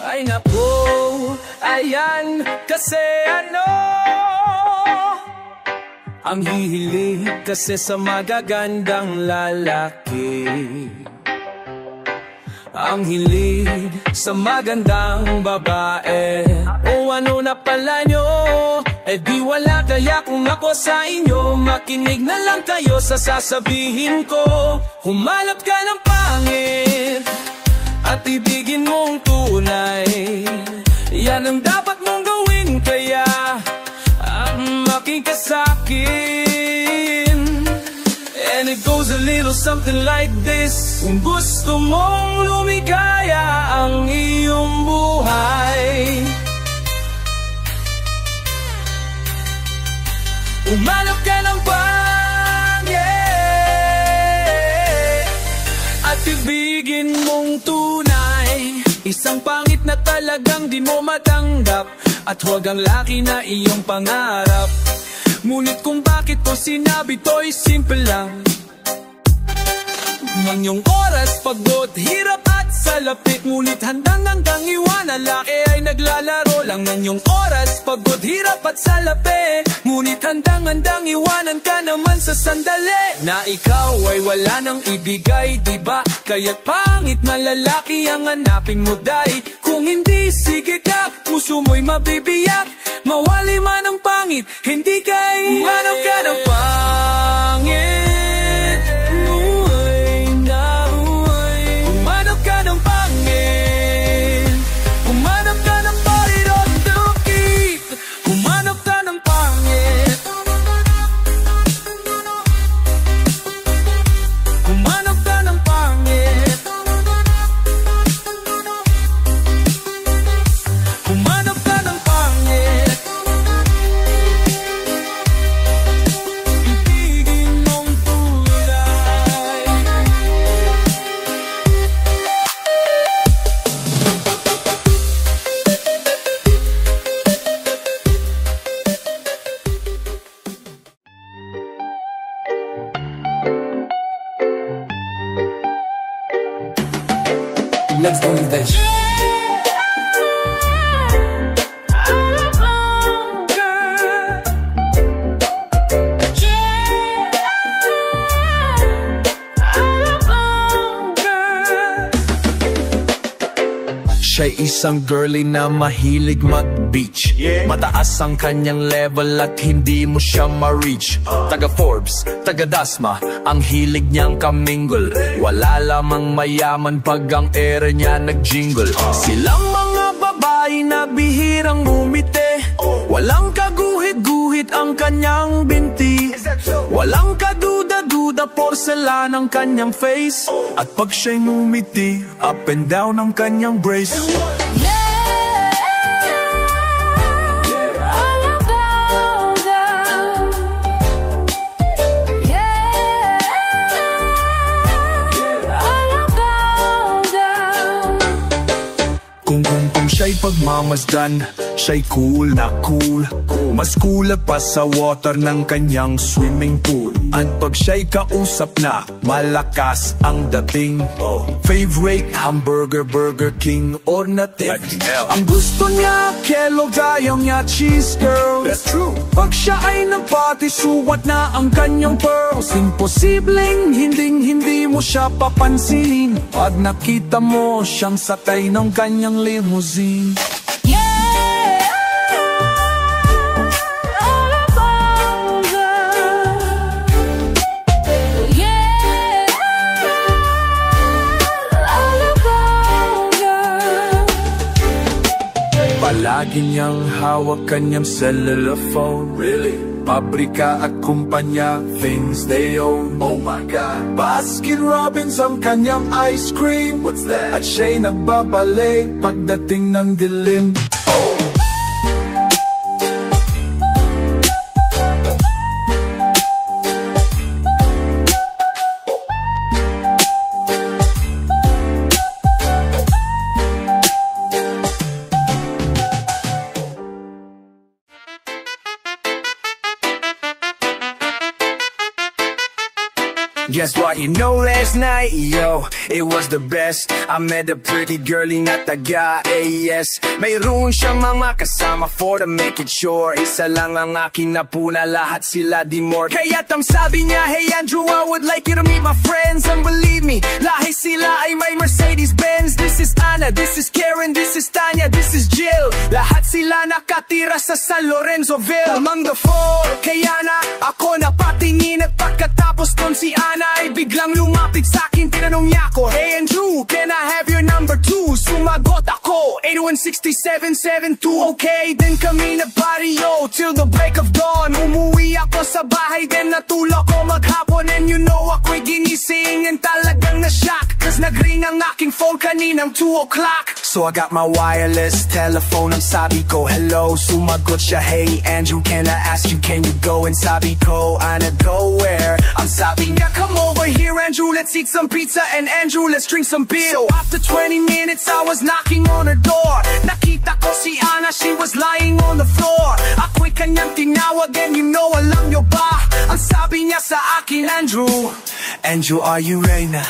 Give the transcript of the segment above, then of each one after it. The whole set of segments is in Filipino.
Ay naku, ayan kasi ano, ang hihilig kasi sa magagandang lalaki. Ang hilig sa magandang babae. O ano na pala nyo? Eh di wala, kaya kung ako sa inyo, makinig na lang kayo sa sasabihin ko. Humanap ka ng pangit at ibigin mong tunay. Yan ang dapat mong gawin, kaya makinig ka sa'kin. And it goes a little something like this. Kung gusto mong lumigaya ang iyong buhay, umanap ka ng pangit at ibigin mong tunay. Isang pangit na talagang di mo matanggap, at huwag ang laki na iyong pangarap. Ngunit kung bakit ko sinabi to'y simple lang. Ang iyong oras, pagod, hirap at salapit, ngunit handang-handang iwanan, laki ay naglalaro lang. Ang iyong oras, pagod, hirap at salapit, ngunit handang-handang iwanan ka naman sa sandali. Na ikaw ay wala nang ibigay, diba? Kaya't pangit na lalaki ang hanapin mo, day. Kung hindi, sige ka, puso mo'y mabibiyak. Mawali man ang pangit, hindi kay umanap ka ng pangit. Umanap ka ng pangit. Umanap ka ng pangit on the keep. Umanap ka ng pangit. Umanap ka ng pangit. Umanap ka ng pangit. Let's go with this. Siya'y isang girly na mahilig mag-beach. Mataas ang kanyang level at hindi mo siya ma-reach. Taga Forbes, taga Dasma, ang hilig niyang kamingle. Wala lamang mayaman pag ang ere niya nag-jingle. Silang mga babae na bihirang umiti, walang kaguhit-guhit ang kanyang binti. Walang kaduda-duda, porcelain ang kanyang face. At pag siya'y ngumiti, up and down ang kanyang brace. Kung siya'y pagmamasdan, siya'y cool na cool. Mas cool pa sa water ng kanyang swimming pool. At pag siya'y kausap na, malakas ang dating. Favorite hamburger, Burger King or natin. Ang gusto niya, Kellogg, ayaw niya cheese girls. That's true. Pag siya ay nagpati, suwat na ang kanyang pearls. Imposibleng hinding-hindi mo siya papansinin pag nakita mo siyang sakay ng kanyang limousine. Palagi niyang hawak kanyang cellular phone. Really? Pabrika at kumpanya, things they own. Oh my God. Baskin Robbins ang kanyang ice cream. What's that? At siya'y nagbabalik pagdating ng dilim. Guess what, you know last night, yo, it was the best. I met a pretty girlie na taga-AS. Mayroon siyang mga kasama for to make it sure. Isa lang ang akin na puna, lahat sila di more. Kaya't ang sabi niya, hey Andrew, I would like you to meet my friends. And believe me, lahi sila ay may Mercedes-Benz. This is Anna, this is Karen, this is Tanya, this is Jill. Lahat sila nakatira sa San Lorenzoville. Among the four, kaya na ako napatingin. At pagkatapos kon si Anna ay biglang lumapit sa'kin, tinanong niya ako, hey Andrew, can I have your number 2? Sumagot ako, 816-772. Okay, then kami nagpariyo till the break of dawn. Umuwi ako sa bahay, then natulog ko maghapon. And you know ako'y ginising and talagang na-shock, cause nag-ring ang aking phone kaninang 2 o'clock. So I got my wireless telephone, ang sabi ko, hello. Sumagot siya, hey Andrew, can I ask you, can you go? And sabi ko, Anna, go where? Ang sabi niya, come over here Andrew, let's eat some pizza, and Andrew, let's drink some beer. So after 20 minutes I was knocking on her door. Nakita ko si Anna, she was lying on the floor. Ako'y kanyang tinawag and you know alam nyo ba? Ang sabi niya sa akin, Andrew, Andrew, are you ready na?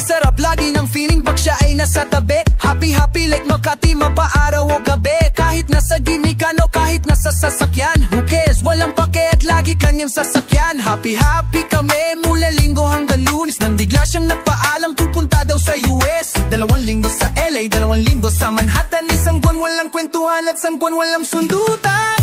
Sarap lagi ng feeling pag siya ay nasa tabi. Happy like Makati, mapaaraw o gabi. Kahit nasa gimikan o kahit nasa sasakyan, who cares, walang pake at lagi kanyang sasakyan. Happy kami mula Linggo hanggang Lunes. Nang bigla siyang nagpaalam pupunta daw sa US. 2 linggo sa LA, 2 linggo sa Manhattan. Isang buwan walang kwentuhan at 1 buwan walang sundutan.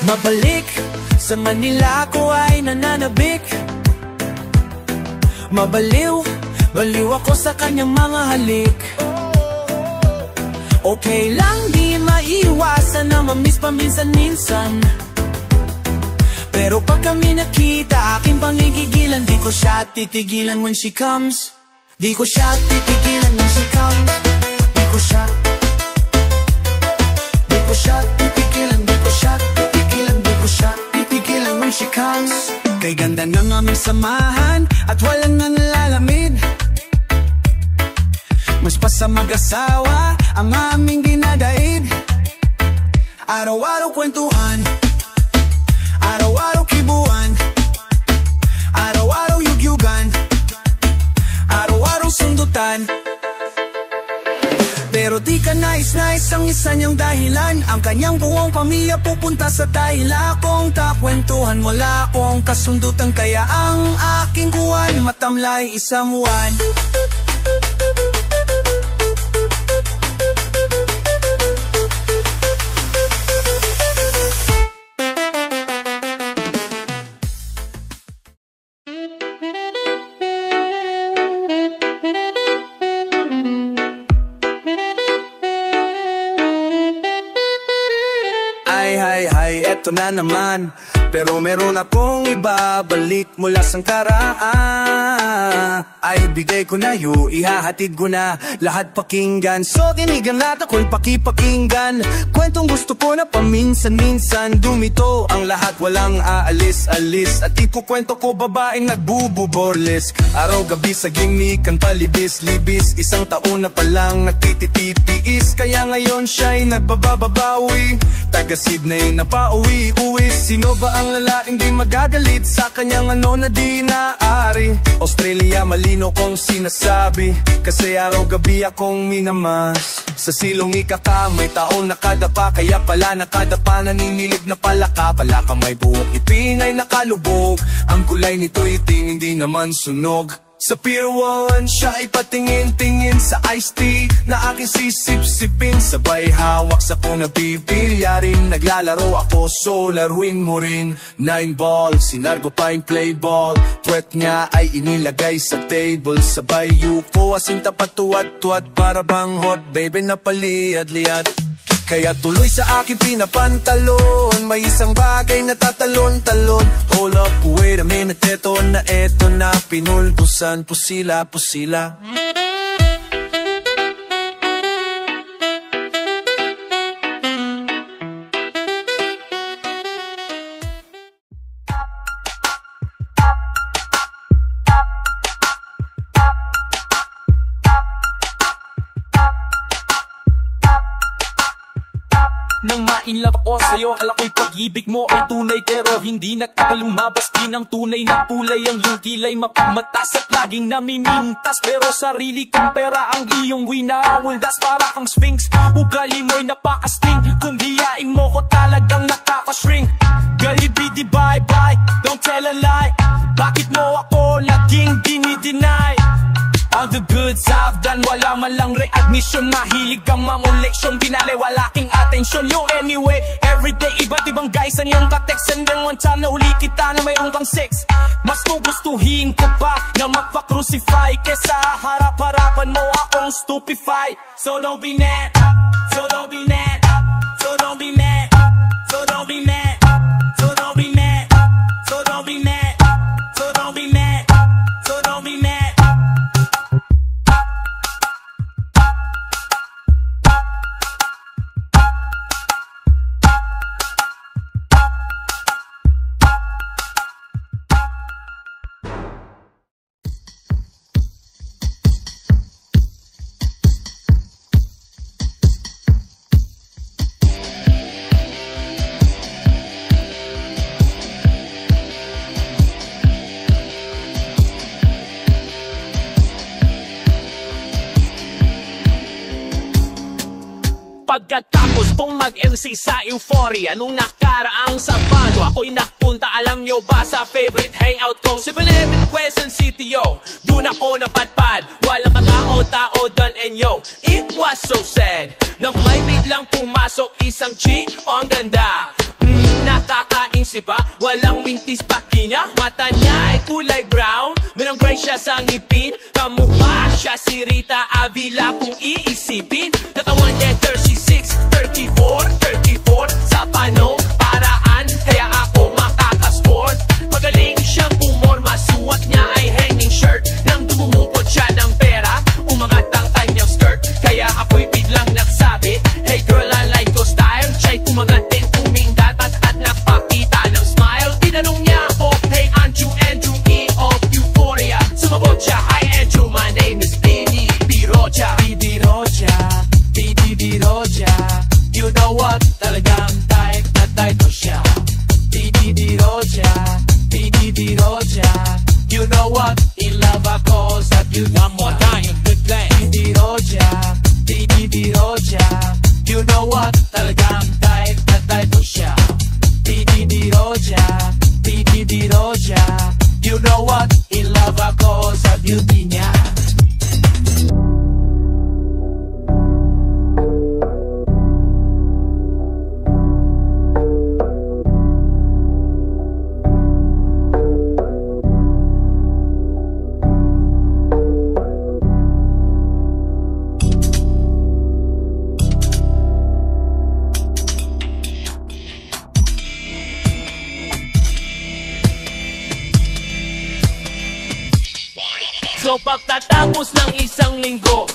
Mabalik sa Manila ko ay nananabik. Baliw ako sa kanyang mga halik. Okay lang, di maiwasan na mamiss paminsan-minsan. Pero pag kami nakita, aking pangigigilan. Di ko siya titigilan when she comes. Di ko siya titigilan when she comes. Di ko siya titigilan. Di ko siya titigilan when she comes. Kay ganda ng aming samahan at walang nanlalamid. Mas pa sa mag-asawa ang aming dinadaig. Araw-araw kwentuhan, araw-araw kibuan, araw-araw yugyugan, araw-araw sundutan. Pero di ka nice ang isa niyang dahilan. Ang kanyang buong pamilya pupunta sa Thailand. Kung takwentuhan, wala akong kasundutan. Kaya ang aking kuwan matamlay isang buwan. Hay, eto na naman. Pero meron akong ibabalik mula sang karaan. Ay bigay ko na yun, ihahatid ko na lahat pakinggan. So tinigan natin ako'y pakipakinggan. Kwentong gusto ko na paminsan-minsan. Dumito ang lahat, walang aalis-alis. At ikukwento ko babaeng nagbububorles. Araw-gabi sa gimmick ang palibis-libis. Isang taon na palang nagtititiis. Kaya ngayon siya'y nagbababawi. Taga Sydney na pauwi-uwi. Sino ba ang lalaking di magagalit sa kanyang ano na di naari? Australia, malino kong sinasabi. Kasi araw-gabi akong minamas. Sa silong ikaka, may taong nakadapa. Kaya pala nakadapa, naninilig na palaka. Palaka may buhok, iting ay nakalubog. Ang kulay nito iting, hindi naman sunog. Sa Pier 1 siya ay patingin-tingin sa iced tea na aking sisip-sipin. Sabay hawak sa kung nabibilyarin. Naglalaro ako, so laruin mo rin. 9 ball, sinargo pa yung play ball. Puwet niya ay inilagay sa table. Sabay yuko, asing tapat tuwad-tuwad. Para bang hot baby na paliad-liad. Kaya tuloy sa aking pinapantalon, may isang bagay na tatalon-talon. Hold up, wait a minute, eto na pinulbusan, pusila. Nang ma-inlove ako sa'yo, akala ko'y pag-ibig mo ay tunay. Pero hindi nagtagal lumabas din ang tunay na kulay. Ang iyong kilay mapagmatas at laging namimintas. Pero sarili kong pera ang iyong winawaldas. Para kang sphinx, ugali mo'y napakasting. Kung diyain mo ko talagang nakakashrink. Galibidi bye-bye, don't tell a lie. Bakit mo ako laging dinideny? All the goods I've done, wala man lang readmission. Mahilig kang mamuleksyon, binale wala king atensyon. Yo anyway, everyday iba't ibang guys ang iyong katext. And then one time na uli kita na mayroong kang sex. Mas gugustuhin ko pa na magpa-crucify kesa harap-harapan mo akong stupefy. So don't be mad, so don't be mad, so don't be mad, so don't be mad, so don't be mad, so don't be mad, so don't be mad, so don't be mad. Pagkatapos pong mag-MC sa Euphoria nung nakaraang Sabado, ako'y napunta, alam nyo ba, sa favorite hangout ko, 7-Eleven Quezon City, yo. Doon ako napadpad, walang katao-tao doon, and yo, it was so sad nang may biglang pumasok isang chick, ang ganda. Nakakaisip ba? Walang mintis pa niya. Mata niya ay kulay brown, merong gray siya sa ngipin. Kamukha siya si Rita Avila kung iisipin. Katawan niya 36, 34 sa panong paraan, kaya ako makakasport. Magaling siyang pumorma, suot niya ay hanging shirt. Nang dumumukot siya ng pera, umangat ang kanyang skirt. Kaya ako'y biglang nagsabi, hey girl, I like your style. Siya'y kumagat din, tumindat at nagpakita ng smile. Tinanong niya ako, hey Andrew E of Euphoria. Sumagot siya, hi Andrew, my name is Bini Biroja. Biroja, you know what? Talagang type na type ko siya. Biroja, you know what? In love ako sa beauty. One more time, good play. Biroja, you know what? Talagang type na type ko siya. Biroja, you know what? In love ako sa beauty niya. So pagtatapos ng isang linggo,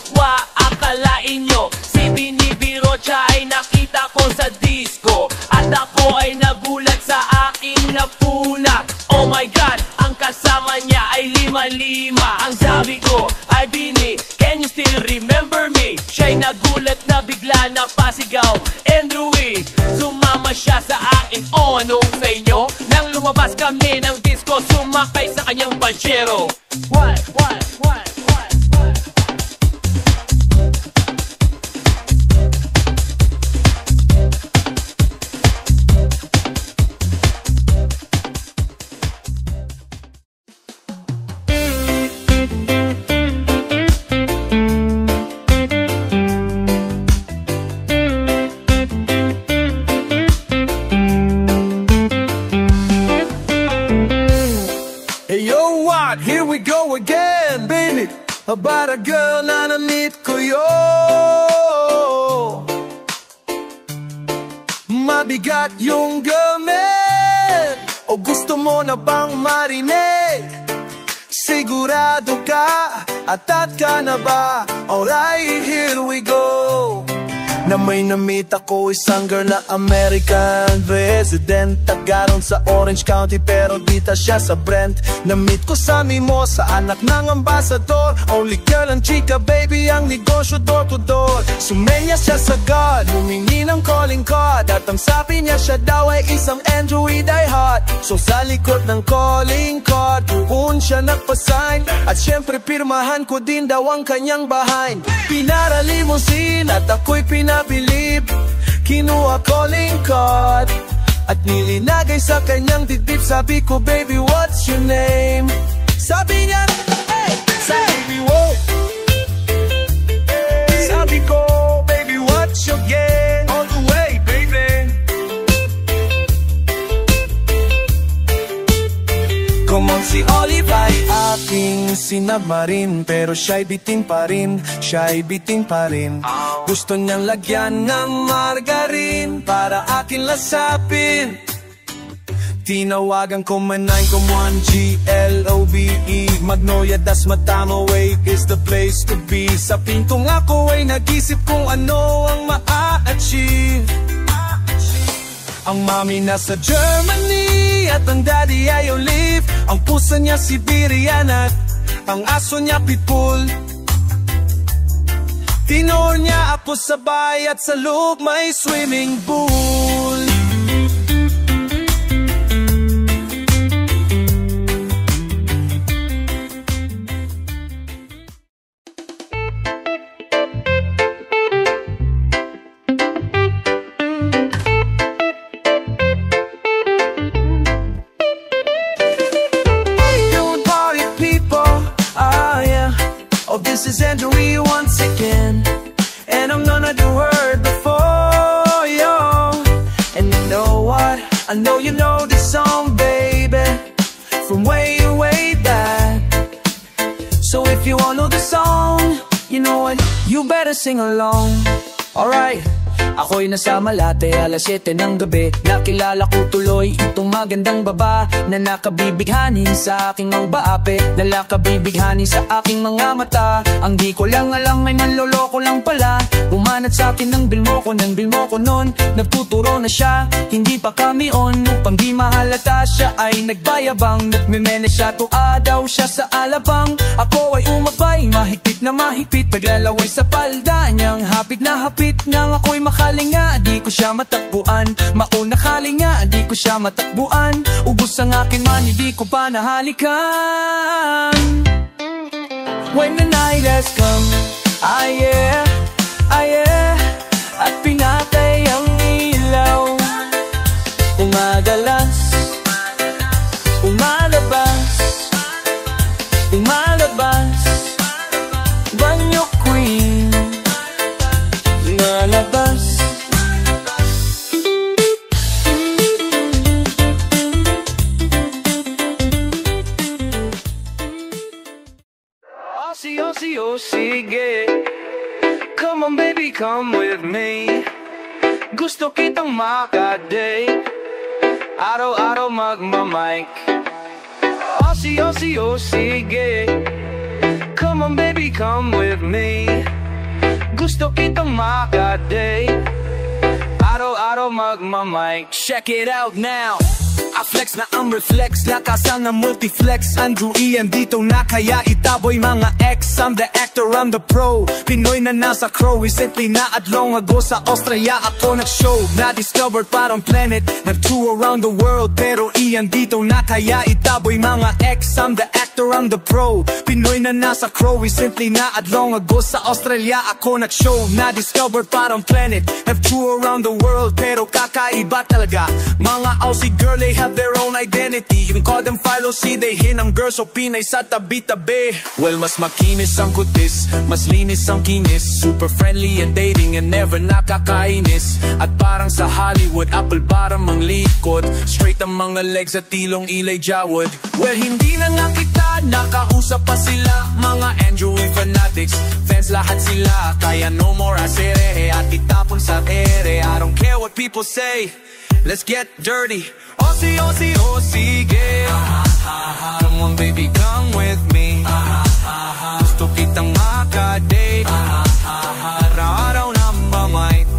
akalain nyo si Bini Biroja ay nakita ko sa disco. At ako ay nagulat sa aking napuna. Oh my God, ang kasama niya ay lima-lima. Ang sabi ko ay, Bini, can you still remember me? Siya'y nagulat na bigla na pasigaw, Andrew E. Sumama siya sa akin, oh anong sa inyo? Nang lumabas kami ng disco, sumakay sa kanyang Pajero. What? About a girl na na-meet ko yun. Mabigat yung gamit, o gusto mo na bang marinig? Sigurado ka, atat ka na ba? Alright, here we go. Na may na-meet ako isang girl na American resident, taga-ron sa Orange County pero dita siya sa Brent. Na-meet ko sa Mimosa, anak ng ambasador. Only girl ang chika, baby, ang negosyo door to door. Sumenya siya sa God, humingi ng calling card, at ang sabi niya siya daw ay isang Android iHeart. So sa likod ng calling card, doon siya nagpasign, at syempre pirmahan ko din daw ang kanyang behind. Pinara limousine at ako'y pinabilib, kinuha calling card at nilinagay sa kanyang dibdib. Sabi ko, baby, what's your name? Sabi niya, hey! Sabi, whoa! Sabi ko, baby, what's your game? All the way, baby. Kumang si Olive ay aking sinabmarin, pero siya'y bitin pa rin, siya'y bitin pa rin. Gusto niyang lagyan ng margarin para akin lasapin. Tinawagan ko man 9.1 GLOVE, Magnolia das Matamo Wave is the place to be. Sa pintong ako ay nag-isip kung ano ang ma-achieve. Ang mami nasa Germany at ang daddy ay Olive. Ang pusa niya Siberian at ang aso niya Pitbull. Tinor niya ako sa bay at sa loob may swimming pool. This is Andrew once again, and I'm gonna do her before you. And you know what? I know you know this song, baby, from way, way back. So if you all know the song, you know what? You better sing along. Alright. Ako'y nasa Malate, alas 7 ng gabi. Nakilala ko tuloy itong magandang baba na nakabibighani sa aking mga baape, na nakabibighani sa aking mga mata. Ang di ko lang alam ay manloloko lang pala. Bumanat sa akin ng bilmo ko, ng bilmo ko nun. Nagtuturo na siya, hindi pa kami on. Upang di mahalata siya ay nagbayabang. Nagmemene siya, tuwa daw siya sa alabang. Ako ay umabay, mahigpit na mahigpit. Paglalaway sa palda niyang hapit na hapit. Nang ako'y makalinga, di ko siya matakbuan. Mauna kalinga, di ko siya matakbuan. Ubus ang akin man, hindi ko pa nahalikan. When the night has come, ah yeah, at pinatay ang ilaw. Umagalas, umalabas, umalabas, banyo queen, lalabas. Sige, come on baby, come with me. Gusto kitang makadate, araw-araw magmamike. Sige, come on baby, come with me. Gusto kitang makadate, araw-araw magmamike. Check it out now. I flex na ang reflex, lakasan ng multiflex. Andrew Ian dito na kaya itaboy mga ex. I'm the actor, I'm the pro. Pinoy na nasa crow, recently na at long ago sa Australia ako nag-show. Na-discovered parang planet, nag-tour around the world. Pero Ian dito na kaya itaboy mga ex. I'm the actor, I'm the pro. Pinoy na nasa crow, recently na at long ago sa Australia ako nag-show. Na-discovered parang planet, nag-tour around the world. Pero kakaiba talaga, mga Aussie girl, they have have their own identity. Even call them Philo, see they hinang girls o Pinay sa tabi-tabi. Well, mas makinis ang kutis, mas linis ang kinis, super friendly and dating and never nakakainis. At parang sa Hollywood, apple bottom ang likod, straight ang mga legs at tilong ilay jawad. Well, hindi na nga kita, nakausap pa sila, mga Andrew fanatics, fans lahat sila. Kaya no more asere, at itapon sa ere. I don't care what people say, let's get dirty. Aussie, Aussie, oh sige. Come on baby, come with me. Gusto kitang makadate, araw-araw na mamay.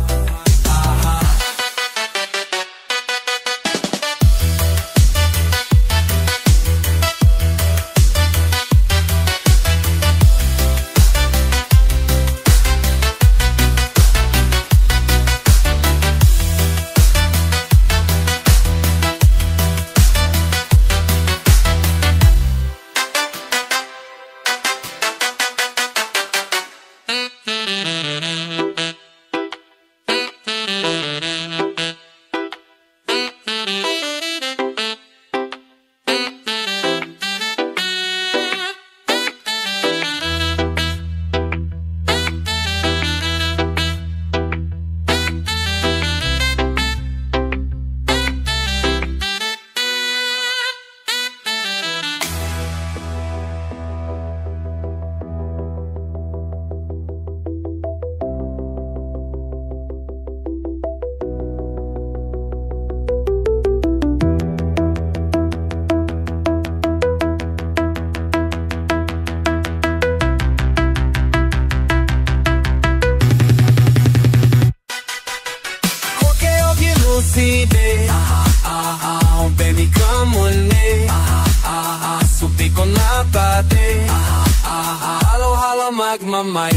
Baby, come on me. Suti ko na pati. Halo-halo magmamay.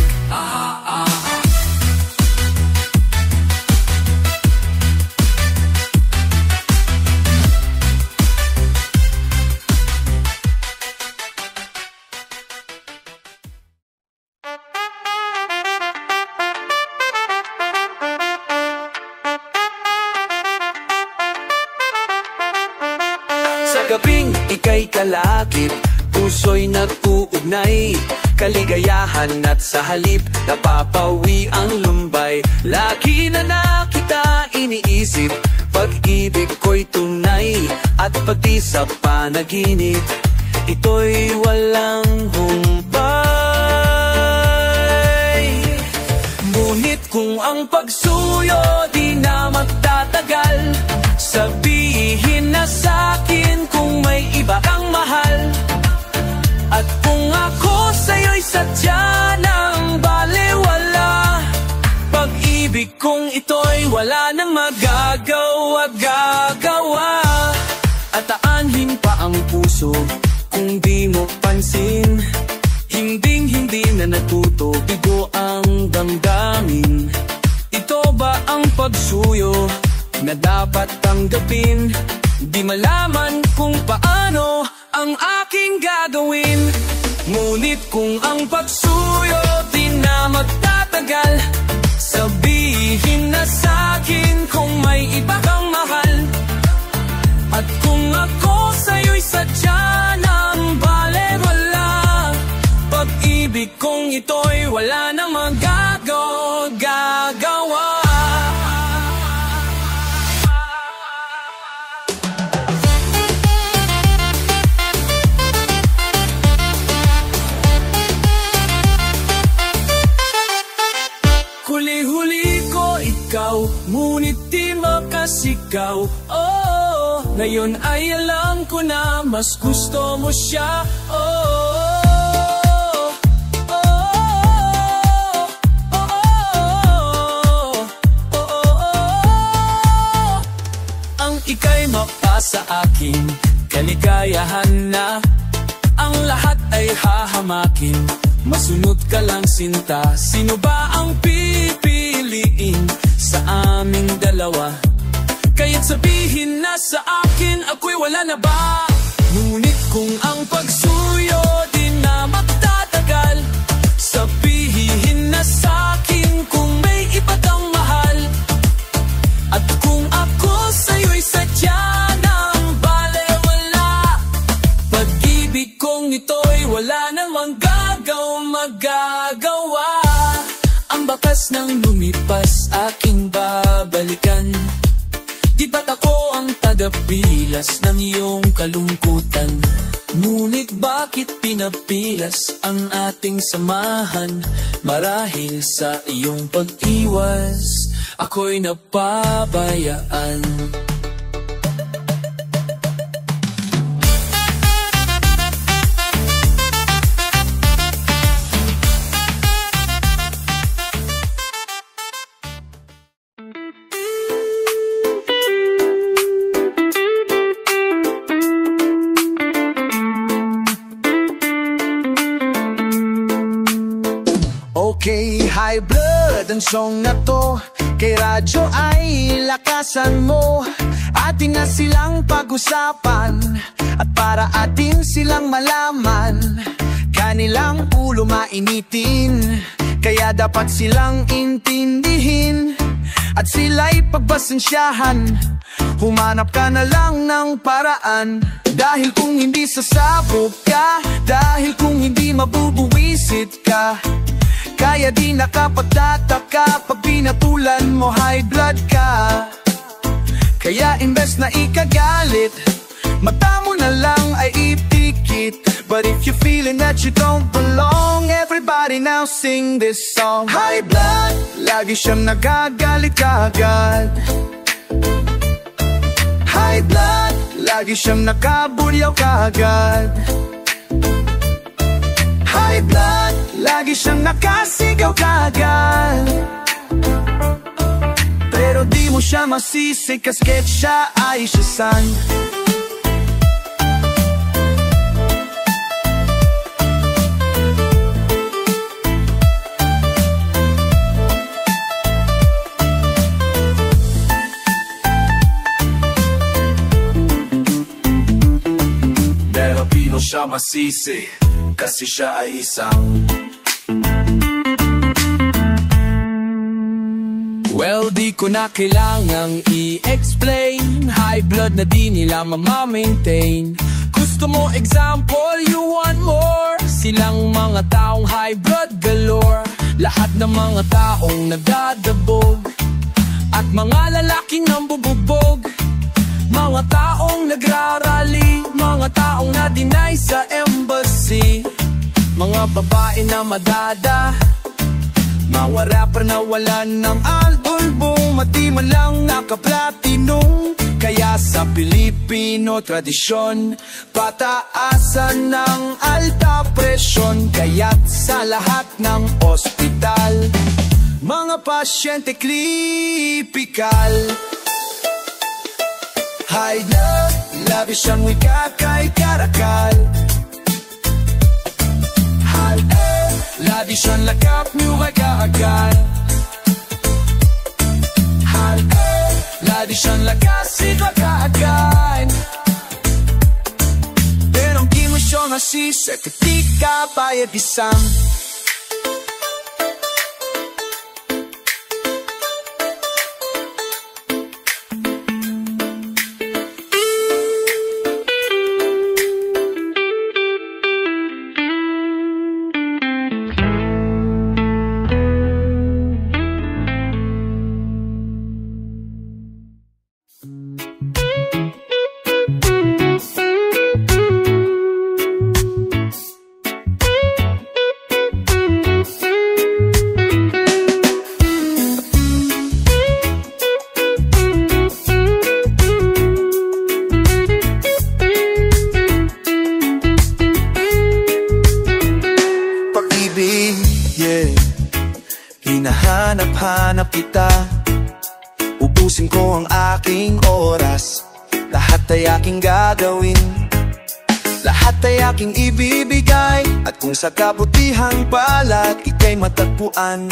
Sa gabing ika'y kalakip, puso'y nag-uugnay, kaligayahan at sa halip napapawi ang lumbay. Lagi na kita iniisip, pag-ibig ko'y tunay, at pati sa panaginip ito'y walang humpay. Ngunit kung ang pagsuyo di na magtatagal, sabihin na sa'kin kung may iba kang mahal. At kung ako sa'yo'y sadya ng balewala, pag-ibig kong ito'y wala nang magagawa. At aanhin pa ang puso kung di mo pansin, hinding-hindi na natuto, bigo ang damdamin. Ito ba ang pagsuyo na dapat tanggapin? Di malaman kung paano ang aking gagawin. Ngunit kung ang pagsuyo di na magtatagal, sabihin na sa'kin kung may iba kang mahal. At kung ako sa'yo'y sadya ng balewala, pag-ibig kong ito'y wala nang magagawa. Huli-huli ko ikaw, ngunit di makasigaw. Oh, ngayon ay alam ko na mas gusto mo siya. Ang ika'y mapasa akin, kaligayahan na, ang lahat ay hahamakin. Masunod ka lang sinta, sino ba ang pipiliin sa aming dalawa? Kaya't sabihin na sa akin, ako'y wala na ba? Ngunit kung ang pagsuyo di na magtatagal, sabihin na sa'kin kung may iba kang mahal. At kung ako sa'yo'y sadya ng oras nang lumipas aking babalikan. Di ba't ako ang tagapilas ng iyong kalungkutan? Ngunit bakit pinapilas ang ating samahan? Marahil sa iyong pag-iwas, ako'y napabayaan. Okay, high blood ang song na to. Kay radyo ay lakasan mo. Atin na silang pag-usapan, at para atin silang malaman. Kanilang ulo mainitin, kaya dapat silang intindihin. At sila'y pagbasensyahan, humanap ka na lang ng paraan. Dahil kung hindi sasabog ka, dahil kung hindi mabubuwisit ka, kaya di nakapagtataka pag pinatulan mo high blood ka. Kaya imbes na ikagalit, mata mo na lang ay ipikit. But if you're feeling that you don't belong, everybody now sing this song. High blood, lagi siyang nagagalit kaagad. High blood, lagi siyang nakabulyaw kaagad. High blood, lagi siyang nakasigaw kaagad. Pero di mo siya masisi, kasket siya ay siyasan. Pero di mo siya masisi, kasi siya ay isang. Well, di ko na kailangang i-explain. High blood na di nila mama-maintain. Gusto mo example, you want more. Silang mga taong high blood galore. Lahat ng mga taong nagdadabog, at mga lalaking nambububog. Mga taong nagrarally, mga taong na-deny sa embassy. Mga babae na madada, mga rapper na wala ng album, mati man lang naka-platinum. Kaya sa Pilipino tradisyon, pataasan ng alta presyon. Kaya't sa lahat ng ospital, mga pasyente critical. High blood, labis siyang wika kay karakal. Lagi siyang lakap niyo kay kaagad. Lagi siyang lakasin kay kaagad. Pero di mo siya masisi, ketika bayad isang. Hinahanap-hanap kita, ubusin ko ang aking oras. Lahat ay aking gagawin, lahat ay aking ibibigay. At kung sa kabutihang palad ika'y matagpuan,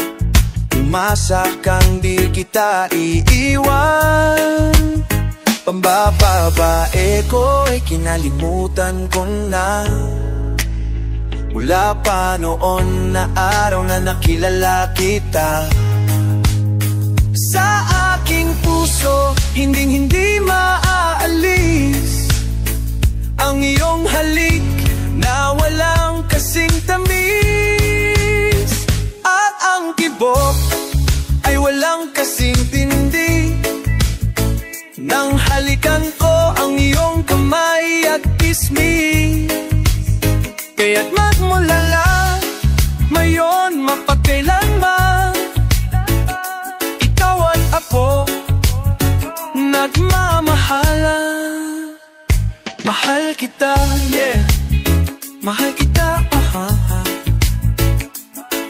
umasa kang di kita iiwan. Pambababae ko ay kinalimutan ko na, mula pa noon na araw na nakilala kita. Sa aking puso, hinding-hindi maaalis ang iyong halik na walang kasing tamis. At ang tibok kita, yeah. Mahal kita,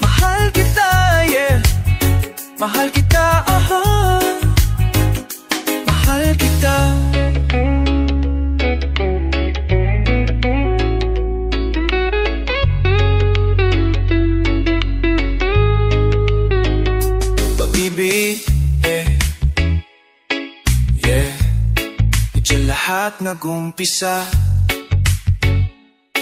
mahal kita, yeah. Mahal kita, mahal kita. Pag-ibig, yeah. Diyan lahat nag-umpisa.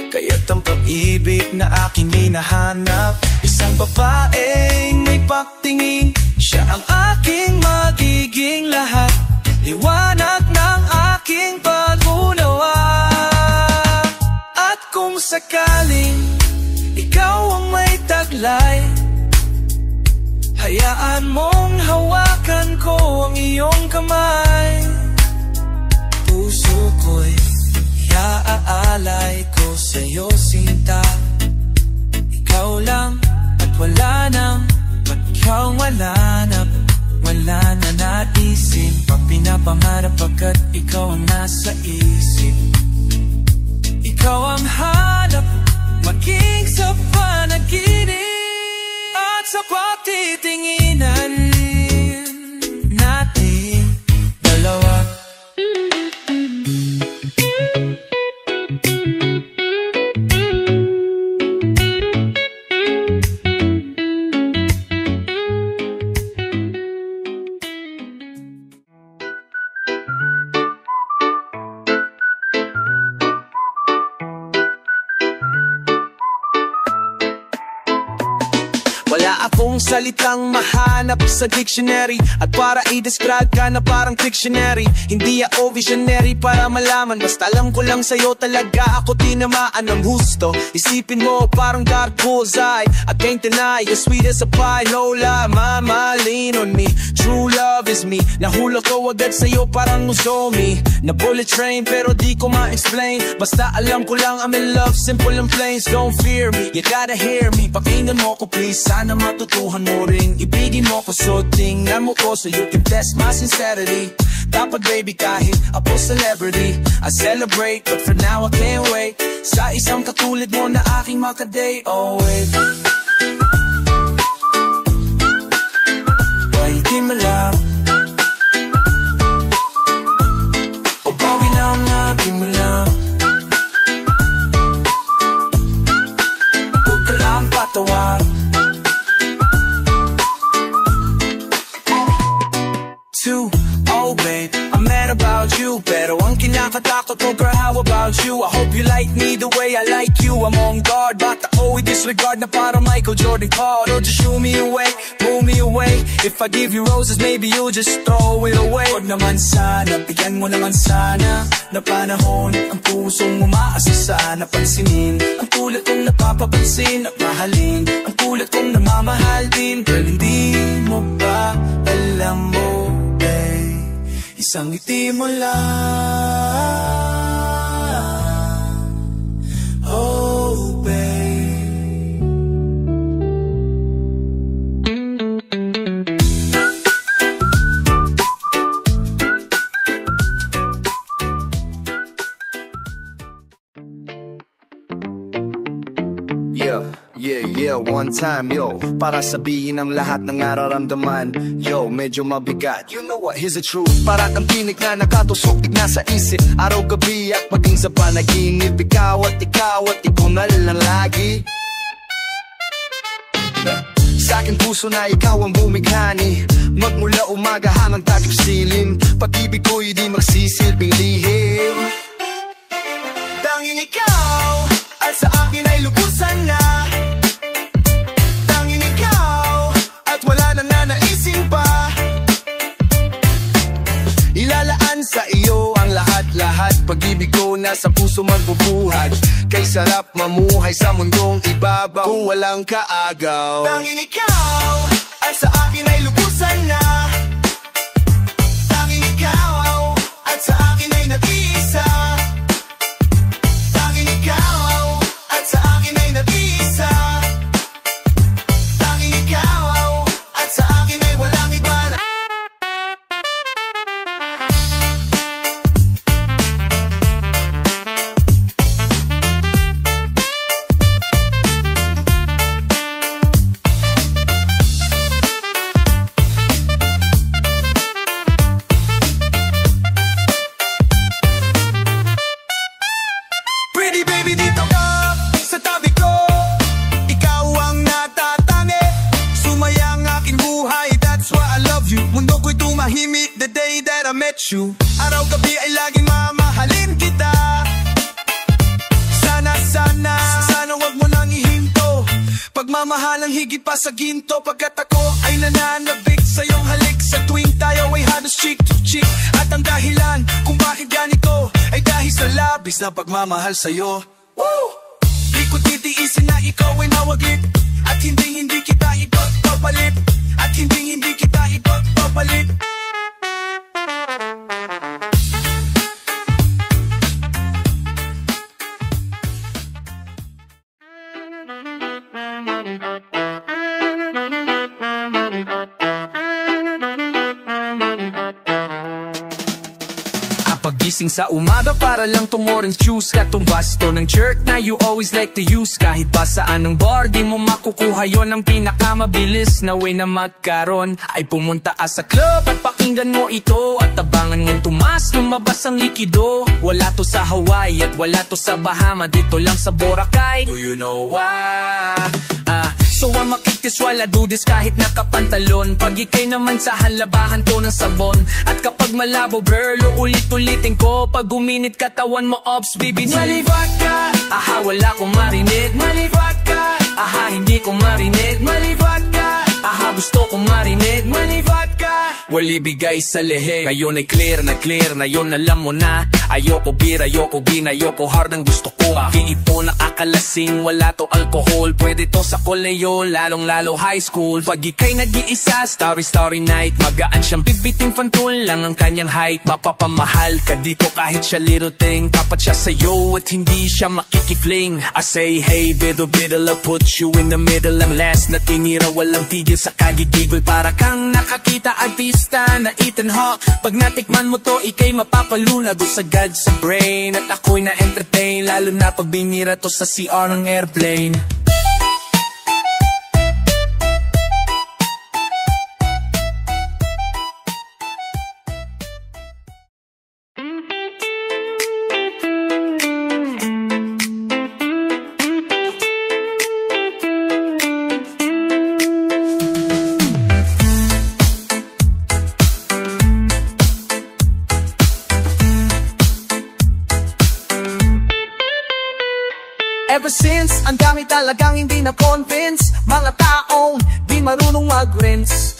Kaya't ang pag-ibig na aking hinahanap, isang babaeng may pagtingin. Siya ang aking magiging lahat, liwanag ng aking pag-unawa. At kung sakaling ikaw ang may taglay, hayaan mong hawakan ko ang iyong kamay. Puso ko'y iaalay ko sa'yo, sinta. Ikaw lang at wala nang, ba't ikaw wala na naisip pa pinapangarap pagkat ikaw ang nasa isip. Ikaw ang hanap, maging sa panaginip at sa pagtitinginan natin dalawa. Wala akong salitang mahanap sa dictionary, at para i-describe ka na parang dictionary. Hindi ako visionary para malaman, basta alam ko lang sa'yo talaga ako tinamaan ng husto. Isipin mo parang dark bullseye, I can't deny you're sweet as a pie, no lie. Mama, lean on me, true love is me. Nahulog ko agad sa'yo parang Uzomi. Na bullet train pero di ko ma-explain, basta alam ko lang I'm in love, simple and plain. Don't fear me, you gotta hear me. Pakinggan mo ko please, sana matutuhan mo rin. Ibigin mo ko so tingnan mo ko, so you can test my sincerity. Dapat baby kahit ako celebrity, I celebrate, but for now I can't wait sa isang katulad mo na aking makadate. Oh wait, waitin mo lang, o bawi lang natin mo lang. Huwag ka lang patawar. Oh babe, I'm mad about you, pero ang kinakatakot ko, girl, how about you? I hope you like me the way I like you. I'm on guard, but ako i-disregard na para Michael Jordan card. Or just shoo me away, pull me away. If I give you roses, maybe you'll just throw it away. Huwag naman sana, bigyan mo naman sana na panahon ang pusong umaasa sana pansinin. Ang tulad kong napapapansin at mahalin, ang tulad kong namamahal din. Girl, hindi mo ba alam mo, isang ngiti mo lang, oh babe. Yeah, one time, yo, para sabihin ang lahat ng nararamdaman. Yo, medyo mabigat, you know what, here's the truth. Para kang tinig na nakatusok, tigna sa isip, araw-gabi at maging sa panaginip. Ikaw at ikaw na lang lagi. Sa aking puso na ikaw ang bumighani, magmula umaga hanggang takip silim. Pag-ibig ko'y di magsisilbing lihim. Tanging ikaw at sa akin ay lubusan na. Tanging ikaw at wala nang nanaisin pa. Ilalaan sa iyo ang lahat-lahat. Pag-ibig ko nasa puso magbubuhat. Kay sarap mamuhay sa mundong ibabaw kung walang kaagaw. Tanging ikaw at sa akin ay lubusan na. Tanging ikaw at sa akin ay nag-iisa. Tanging ikaw at sa akin ay nag-iisa. Tanging ikaw at sa akin ay walang iba. he meet the day that I met you. Araw-gabi ay laging mamahalin kita. Sana wag mo nang ihinto. Pagmamahalang higit pa sa ginto. Pagkat ako ay nananabik sa iyong halik. Sa tuwing tayo ay halos cheek to cheek. At ang dahilan kung bakit ganito ay dahil sa labis na pagmamahal sa'yo. Woo! Di ko titiisin na ikaw ay nawaglit. At hindi kita ipagpapalit. At hindi kita ipagpapalit. Pagising sa umaga para lang tong orange juice. Katong basto ng jerk na you always like to use. Kahit pa saan ng bar, di mo makukuha yon. Ang pinakamabilis na way na magkaroon ay pumunta sa club at pakinggan mo ito. At tabangan ng tumas, lumabas ang likido. Wala to sa Hawaii at wala to sa Bahama. Dito lang sa Boracay. Do you know why? So ang makikis wala dudis kahit nakapantalon. Pag ikay naman sa halabahan ko ng sabon. At kapag malabo berlo ulit-ulitin ko. Pag uminit katawan mo ops bibig malivat ka. Aha wala kong marinig. Malivat ka. Aha hindi ko marinig. Malivat ka. Aha gusto kong marinig. Malivat ka. Wali bigay sa lehe. Ngayon ay clear na yun alam mo na. Ayoko beer, ayoko gin, ayoko hard ang gusto ko. Di ito nakakalasing, wala to alcohol. Pwede to sa koleyo, lalong lalo high school. Pag ikay nag-iisa, starry night. Magaan siyang bibiting fantul lang ang kanyang height. Mapapamahal ka dito kahit siya little thing. Tapat siya sa'yo at hindi siya makikifling. I say hey, biddle I'll put you in the middle. Ang last na tinira, walang tigil sa kagigigil. Para kang nakakita artista na Ethan Hawke. Pag natikman mo to, ikay mapapalunod sa God sa brain. At ako'y na-entertain, lalo na pag binira to sa CR ng airplane. Ever since, ang dami talagang hindi na-convince. Mga taong di marunong mag-rinse.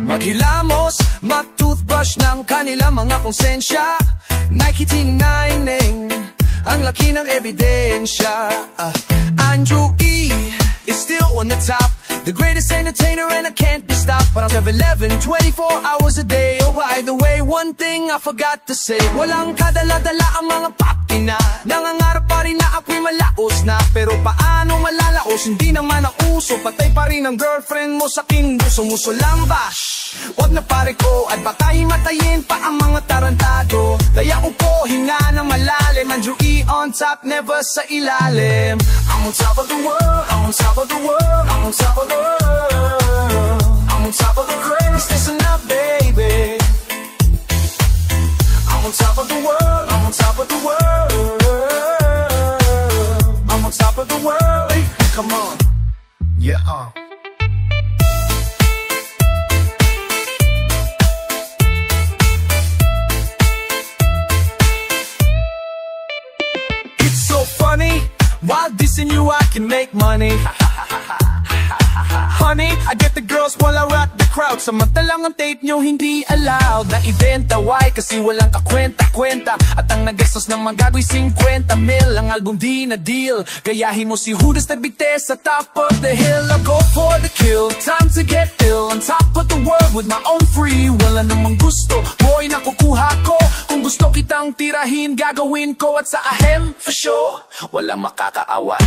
Maghilamos, mag-toothbrush ng kanilang mga konsensya. Nakikitinaining ang laki ng ebidensya. Andrew E. is still on the top, the greatest entertainer and I can't be stopped. But I'm 7-11, 24 hours a day. Oh by the way, one thing I forgot to say. Walang kadala-dala ang mga papina. Nangangarap pa rin na ako'y malaos na. Pero paano malalaos, hindi naman ang uso. Patay pa rin ang girlfriend mo sa aking buso. Muso lang ba? Wag na pare ko, at baka himatayin pa ang mga tarantado. Kaya upo, hinga na malalim. Andrew E on top, never sa ilalim. I'm on top of the world, I'm on top of the world, I'm on top of the world. I'm on top of the greatest, listen up baby. I'm on top of the world, I'm on top of the world. I'm on top of the world, hey, come on. Yeah, It's so funny, while dissing you I can make money. Honey, I get the girls while I rock the crowd. Samantalang ang tape nyo hindi allowed na ibenta. Why? Kasi walang kakwenta-kwenta. At ang nagastos ng magagoy 50 mil. Ang album di na deal. Gayahin mo si Judas na bigtes sa top of the hill. I go for the kill, time to get ill. On top of the world with my own free will. Anong gusto, boy nakukuha ko. Kung gusto kitang tirahin, gagawin ko. At sa ahem, for sure, walang makakaawa.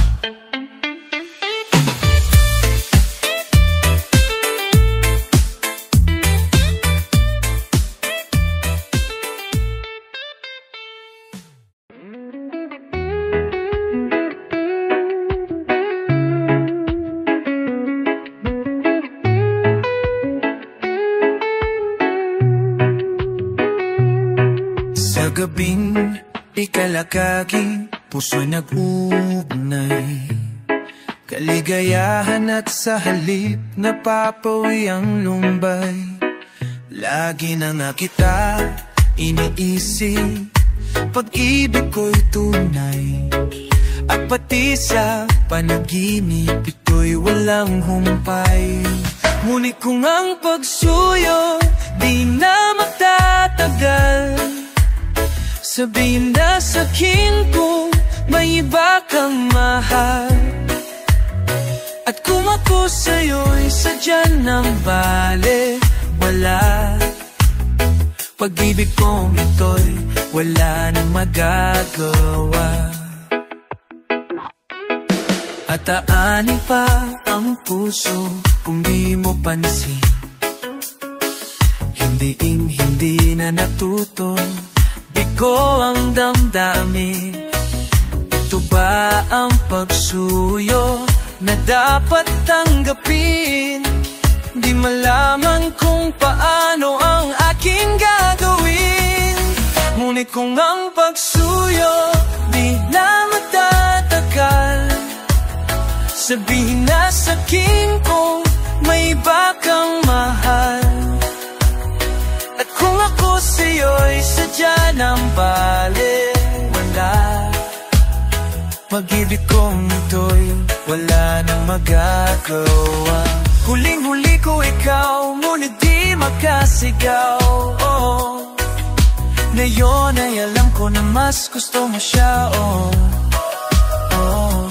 Sa gabing ikalakaging puso'y nag-uugnay. Kaligayahan at sa halip napapawi ang lumbay. Lagi na nga kita iniisip, pag-ibig ko'y tunay. At pati sa panaginip ito'y walang humpay. Ngunit kung ang pagsuyo di na magtatagal, sabihin na sa'kin kung may iba kang mahal. At kung ako sa'yo'y sadya ng bale, wala. Pag-ibig kong ito'y wala nang magagawa. At aanin pa ang puso kung di mo pansin. Hindi na natuto, bigo ang damdamin. Ito ba ang pagsuyo na dapat tanggapin? Di malaman kung paano ang aking gagawin. Ngunit kung ang pagsuyo di na magtatagal, sabihin na sa'kin kung may iba kang mahal. At kung ako sa'yo'y sadya ng bale, wala. Pag-ibig kong ito'y wala nang magagawa. Huling-huli ko ikaw, ngunit di makasigaw. Oh, ngayon ay alam ko na mas gusto mo siya. Oh, oh.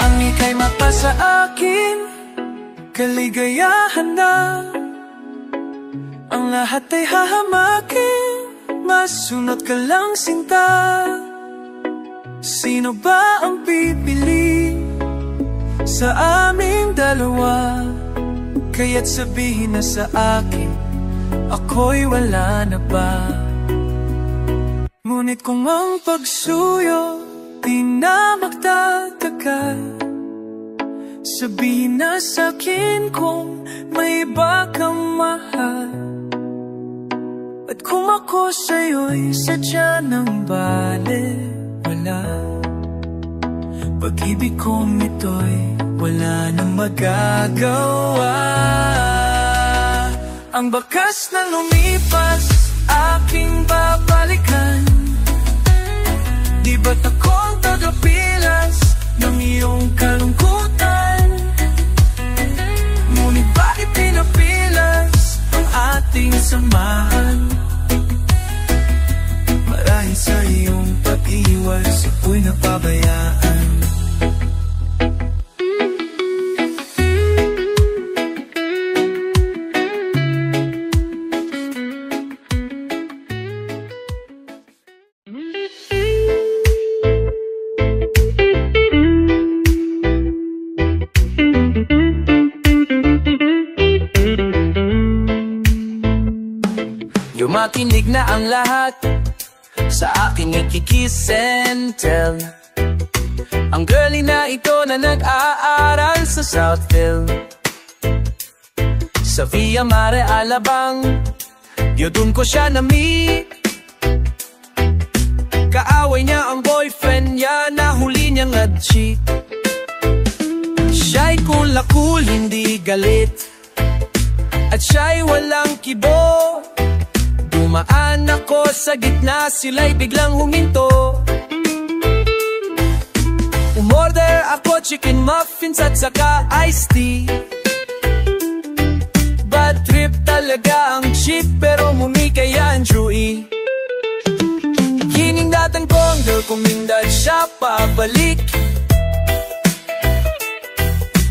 Ang ika'y mapa sa akin, kaligayahan na. Ang lahat ay hahamakin, masunod ka lang sinta. Sino ba ang pipili sa aming dalawa? Kaya't sabihin na sa akin, ako'y wala na ba? Ngunit kung ang pagsuyo di na magtatagal, sabihin na sa'kin kung may iba kang mahal. At kung ako sa'yo'y sadya ng bale, wala. Pag-ibig kong ito'y wala nang magagawa. Ang bakas na lumipas, aking babalikan. Di ba't ako'ng tagapilas ng iyong kalungkutan? Ngunit bakit pinapilas ang ating samahan? Marahil sa iyong pag-iwas ako'y napabayaan. Makinig na ang lahat, sa aking ikikiss and tell. Ang girlie na ito na nag-aaral sa Southfield, sa Via Mare Alabang, yun ko siya na-meet. Kaaway niya ang boyfriend niya, nahuli niyang nag-cheat. Siya'y cool, hindi galit, at siya'y walang kibo. Dumaan ako sa gitna, sila'y biglang huminto. Umorder ako chicken muffins at saka iced tea. Bad trip talaga ang chick, pero mumikay yan Drewy. Hiningdatan ko ang girl kung mindad siya pabalik.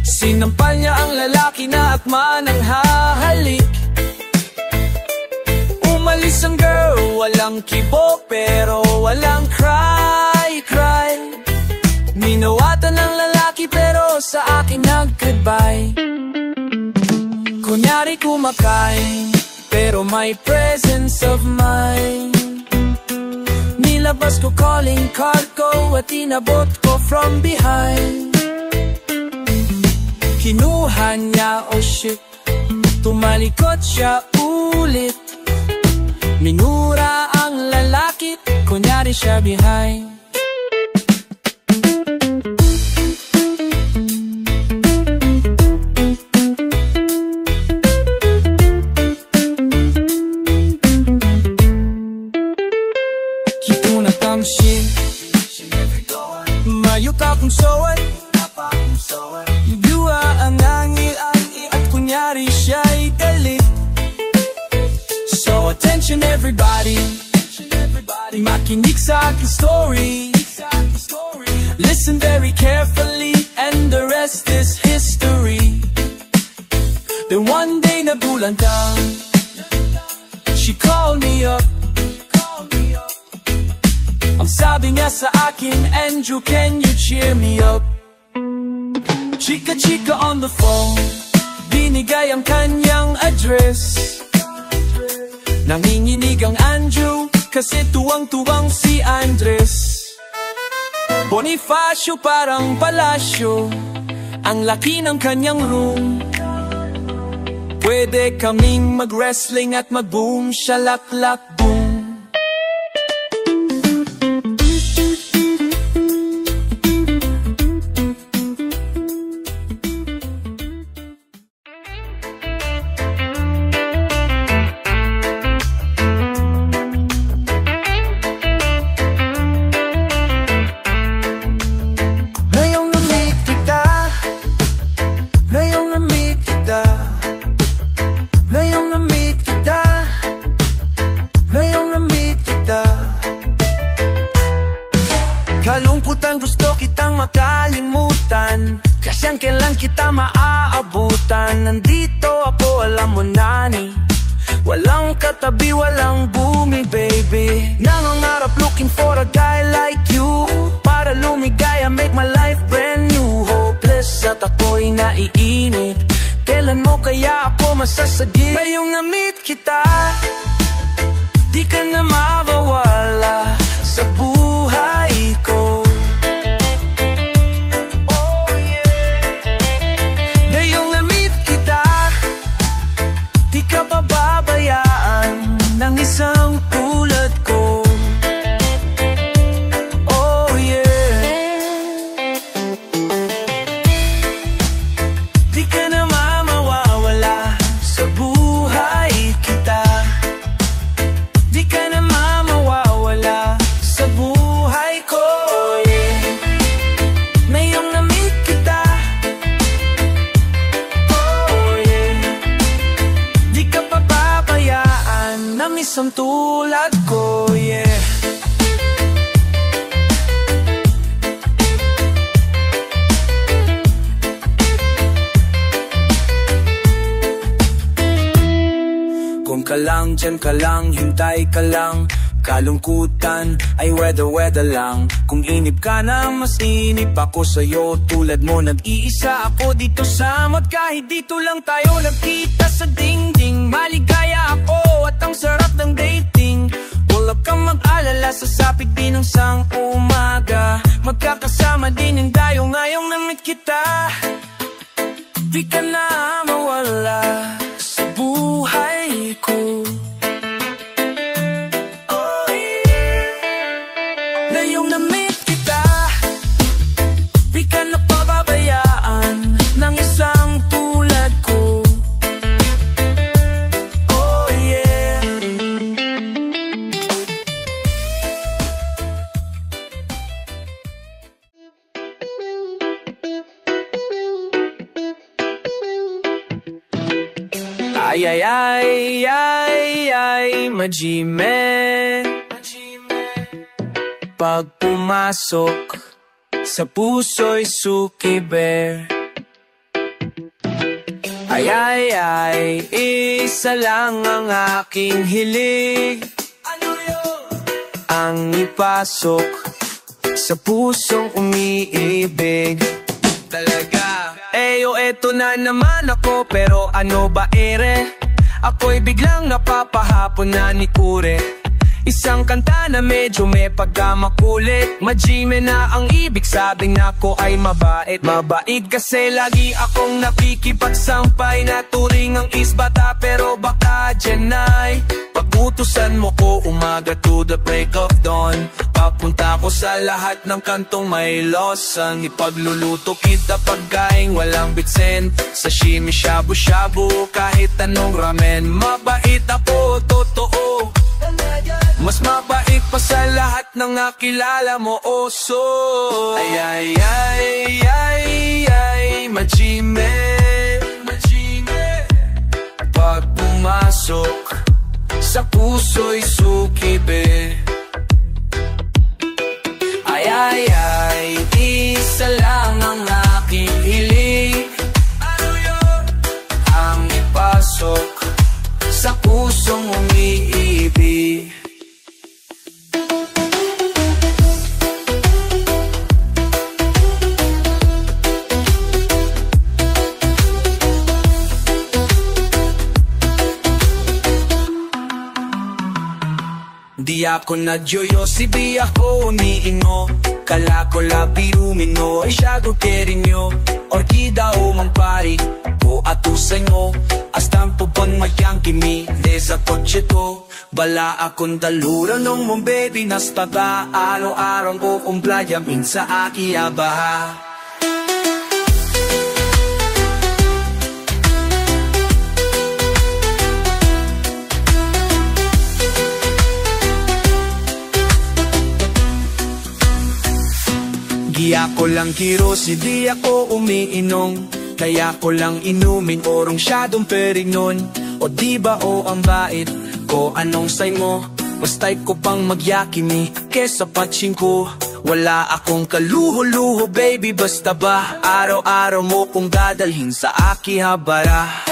Sinampal niya ang lalaki na akma ng hahalik. Umalis ang girl, walang kibo pero walang cry. Minawatan ng lalaki pero sa akin nag-goodbye. Kunyari kumakain pero may presence of mind. Nilabas ko calling card ko at inabot ko from behind. Kinuha niya, oh shit, tumalikot siya ulit. Minura ang lalaki, nangyari siya behind. Shit, mayo ka kung sawat, Dua ang angil at kunyari siya'y galit. So attention everybody, makinig sa aking story. Listen very carefully and the rest is history. Then one day nagulantang, she called me up. Ang sabi niya sa akin, Andrew, can you cheer me up? Chika-chika on the phone, binigay ang kanyang address. Nanginginig ang Andrew, kasi tuwang-tuwang si Andres. Bonifacio parang palasyo, ang laki ng kanyang room. Pwede kaming mag-wrestling at mag-boom, shalaklak boom. Kalungkutan gusto kitang makalimutan, kasi ang kailan kita maaabutan. Nandito ako, alam mo na ni, walang katabi, walang bumi baby. Nangangarap looking for a guy like you, para lumigaya, make my life brand new. Hopeless at ako'y naiinip, kailan mo kaya ako masasagip? Ngayong na-meet kita, di ka na mawawala sa buhay ko. Oh yeah. Ngayong na-meet kita, di ka pababayaan ng isang tulad ko. Oh yeah. Di ka na mawawala sa buhay kita. Di ka na mawawala sa buhay ko, yeah. Ngayong na-meet kita, oh yeah. Di ka papabayaan ng isang tulad ko, yeah. Kung ka lang, dyan ka lang, hintay ka lang. Kalungkutan ay weather lang. Kung inip ka na, mas inip ako sa'yo. Tulad mo, nag-iisa ako dito sa mot. Kahit dito lang tayo nagkita sa dingding. Maligaya ako at ang sarap ng dating. Wala kang mag-alala, sasapit din ang sang umaga. Magkakasama din yung dayo ngayong na-meet kita. Di ka na mawala sa buhay ko. Ngayong na-meet kita, di ka na pababayaan ng isang tulad ko. Oh yeah. Ay ay ay ay ay majime, pag pumasok sa puso'y suki bear. Ay ay ay, isa lang ang aking hilig. Ano yun? Ang ipasok sa pusong umiibig. Talaga. Eyo, eto na naman ako, pero ano ba ere? Ako'y biglang napapahapon na ni Kure. Isang kanta na medyo may pagkamakulit. Majime na ang ibig sabing nako ay mabait. Mabait kasi lagi akong nakikipagsampay. Naturing ang isbata pero baka dyan ay pagutusan mo ko umaga to the break of dawn. Papunta ko sa lahat ng kantong may losang ipagluluto kita pagkaing walang bitsen. Sashimi, shabu-shabu, kahit anong ramen. Mabait ako, totoo. Mas mabait pa sa lahat ng nakilala mo, oso. Ay, ay, ay, ay, ay, majime, majime. Pag pumasok sa puso'y sukibe. Ay, ay, ay, isa lang ang aking hiling. Ano yun? Ang ipasok sa pusong umiibig. Di ako nagyoyosi, di ako umiino. Kala ko labi rumino, ay siyago kerinyo. Orkida o mangpari, po atusan mo. Astampo pon mayang kimi, desa kotse to. Bala akong dalura nung mong baby nastata. Araw-araw ko kong playa, minsa aki abaha. Di ako lang kiros, di ako umiinom. Kaya ko lang inumin orong syadong perignon. O diba o ang bait ko, anong say mo? Basta'y ko pang magyakimi kesa patching ko. Wala akong kaluho-luho baby, basta ba araw-araw mo kong dadalhin sa Akihabara.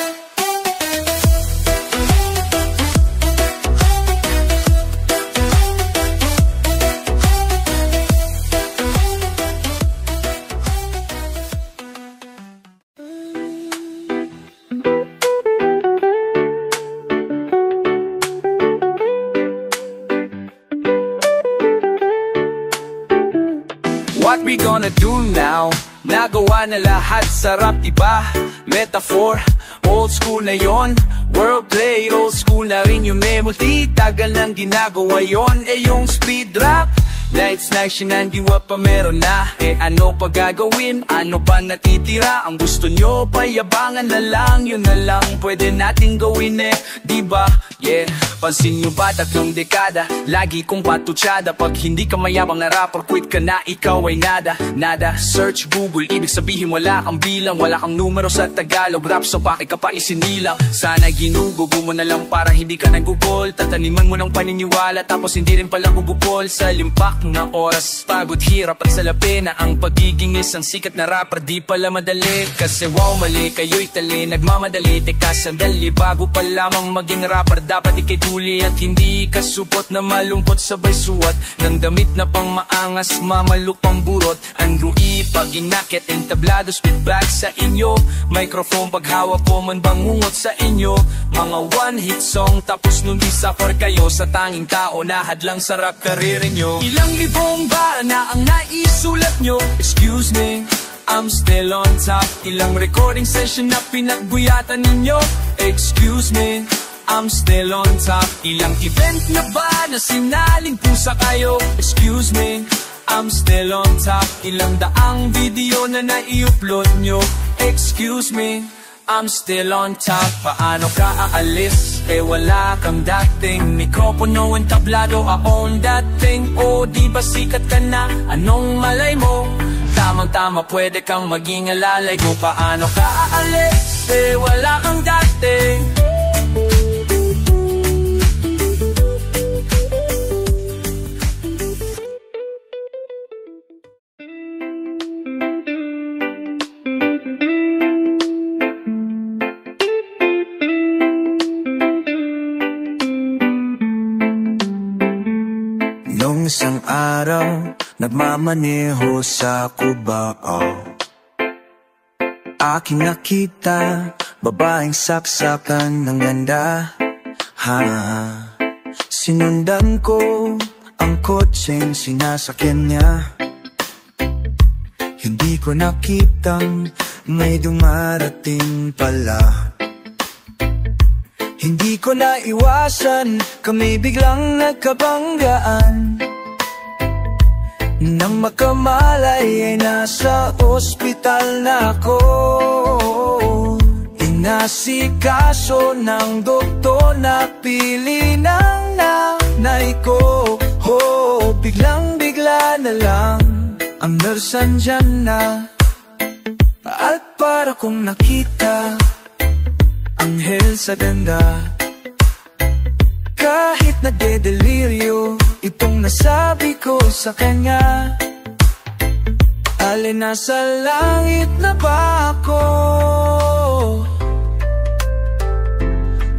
What we gonna do now? Nagawa na lahat, sarap diba? Metaphor, old school na yon. World play, old school na rin yung memory. Tagal nang ginagawa yon, yung speed rap. Nights na sinandiwa pa meron na. Ano pa gagawin? Ano pa natitira? Ang gusto nyo, payabangan na lang. Yun na lang pwede natin gawin diba? Yeah, pansin nyo ba 3 dekada? Lagi kong patutsada. Pag hindi ka mayabang na rapper, quit ka na, ikaw ay nada. Nada, search Google, ibig sabihin wala kang bilang. Wala kang numero sa Tagalog, rap so bakit ka pa isinilang? Sana ginugugo mo na lang para hindi ka nagugol. Tataniman mo ng paniniwala tapos hindi rin pala gugupol. Sa limpak na oras, pagod, hirap at salapi na ang pagiging isang sikat na rapper di pala madali. Kasi wow, mali, kayo'y tali, nagmamadali. Teka sandali, bago pa lamang maging rapper dapat ikituli at hindi ka supot na malungkot sabay suwat ng damit na pang maangas, mamalupang burot. Ang rui pag inakit, entablado, spitback sa inyo. Microphone paghawak ko man bangungot sa inyo. Mga one-hit song tapos nun di suffer kayo sa tanging tao na hadlang sa rap career nyo. Ilang libong ba na ang naisulat nyo? Excuse me, I'm still on top. Ilang recording session na pinagbuyatan ninyo? Excuse me, I'm still on top. Ilang event na ba na sinaling pusa kayo? Excuse me, I'm still on top. Ilang daang video na nai-upload nyo? Excuse me, I'm still on top. Paano ka aalis? Wala kang dating mikropono and tablado, I own that thing. O di ba sikat ka na? Anong malay mo? Tamang-tama pwede kang maging alalay ko. Paano ka aalis? Wala kang dating. Nung isang araw, nagmamaneho sa Cubao, aking nakita babaeng saksakan ng ganda. Sinundan ko ang kotseng sinasakyan niya. Hindi ko nakitang may dumarating pala. Hindi ko na iwasan, kami biglang nagkabanggaan. Nang makamalay ay nasa ospital na ako. Inasikaso ng doktor na pili ng nanay ko. Biglang-bigla na lang ang nurse andyan na. At para kong nakita anghel sa ganda. Kahit nagdedeliryo itong nasabi ko sa kanya. Alin nasa langit na ba ako?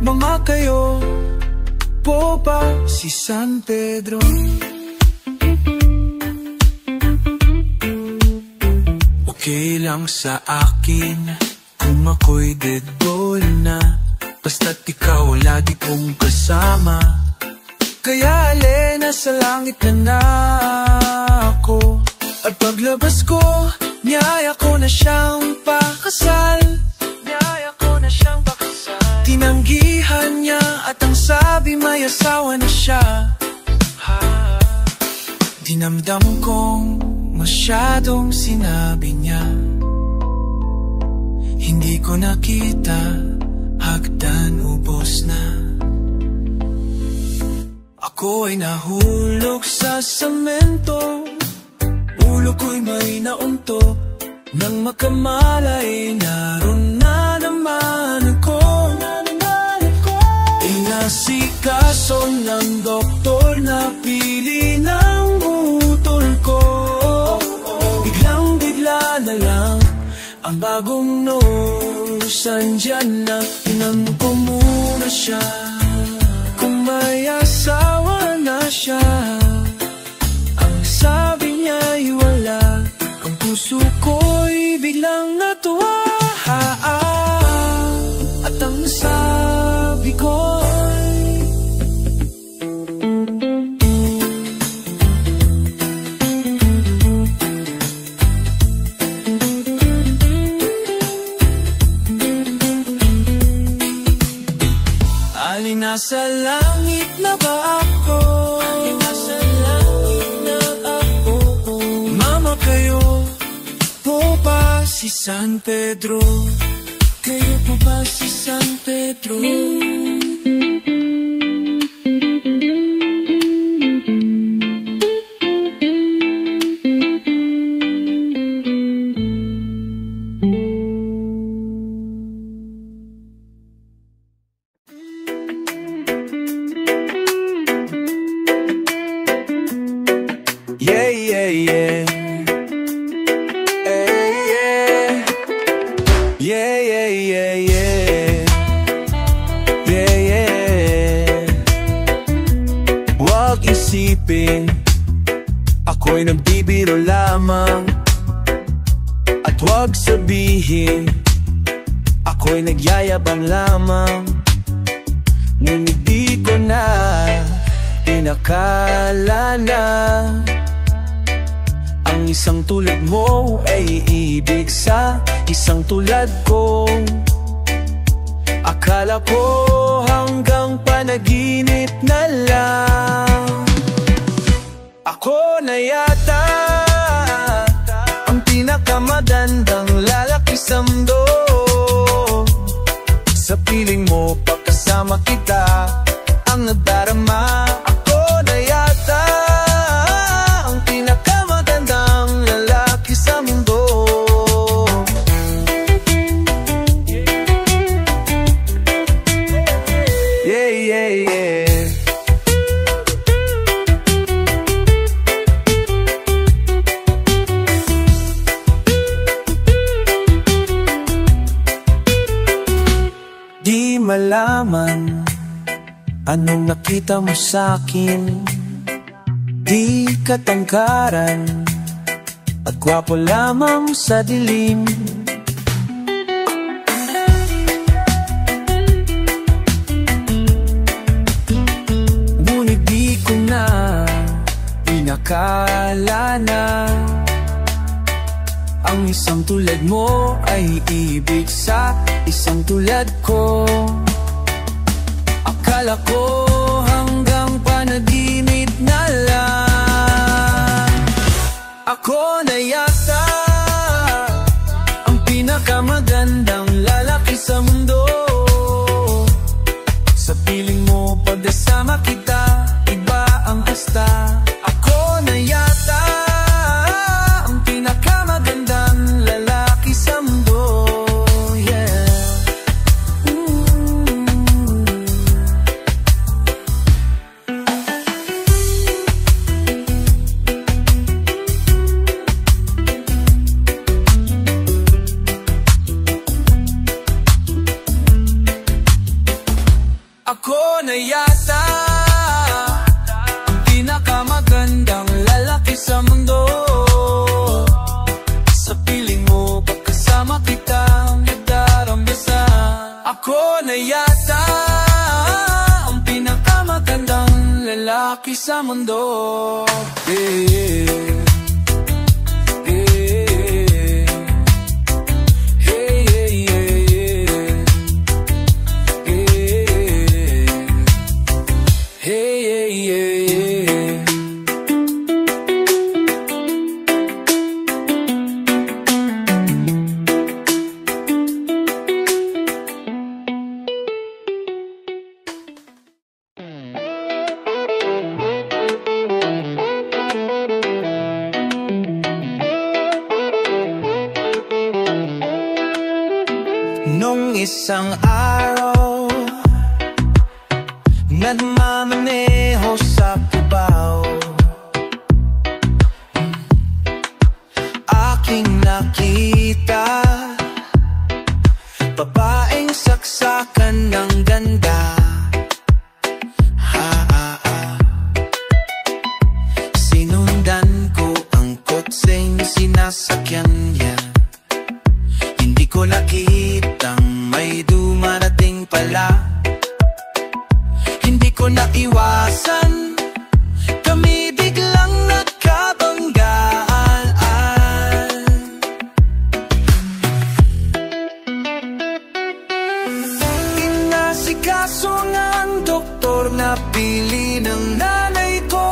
Mga kayo po ba si San Pedro? Okay lang sa akin kung ako'y deadball na, basta't ikaw lagi kong kasama. Kaya alin nasa langit na ako. At paglabas ko, niyaya ko na siyang pakasal. Niyaya ko na siyang pakasal. Tinanggihan niya at ang sabi may asawa na siya. Dinamdam kong masyadong sinabi niya. Hindi ko nakita, hagdan ubos na. Ako ay nahulog sa semento, ulo ko'y may naunto. Nang makamalay, naroon na naman ako. Inasikaso ng doktor na pili ng utol ko. Biglang-bigla na lang ang bagong nurse andyan na. Tinanong ko muna siya kung may asawa na siya. Ang sabi niya'y wala. Ang puso ko'y biglang natuwa. At ang sabi ko'y alin nasa langit na ba ako? Alin nasa langit na ako? Mama, kayo po ba si San Pedro? Kayo po ba si San Pedro? Yeah, yeah, yeah. Yeah, yeah, yeah, yeah. Yeah, yeah. Huwag isipin ako'y nagbibiro lamang. At huwag sabihin ako'y nagyayabang lamang. Ngunit di ko na inakala na ang isang tulad mo ay ibig sa isang tulad ko. Akala ko hanggang panaginip na lang. Ako na yata ang pinakamagandang lalaki sa mundo. Sa piling mo pagkasama kita ang nadarama. Ako na yata ang pinakamagandang lalaki sa mundo. Yeah, yeah, yeah. Di malaman anong nakita mo sa'kin. Di katangkaran at gwapo lamang sa dilim. Ngunit di ko na inakala na ang isang tulad mo ay ibig sa isang tulad ko. Akala ko hanggang panaginip na lang. Ako na yata ang pinakamagandang lalaki sa mundo. Sa piling mo pagkasama kita, iba ang kasta. Ako na yata ang pinakamagandang lalaki sa mundo. Yeah. Ako na yata ang pinakamagandang lalaki sa mundo. Sa piling mo pagkasama kita, nagdarambisa. Ako na yata ang pinakamagandang lalaki sa mundo. Yeah. Nung isang araw, nagmamaneho sa Cubao, aking nakita babaeng saksakan ng ganda. Sinundan ko ang kotseng sinasakyan niya. Hindi ko nakitang may dumarating pala. Hindi ko naiwasan, kami biglang nagkabanggaan. Inasikaso ng doktor na pili ng nanay ko.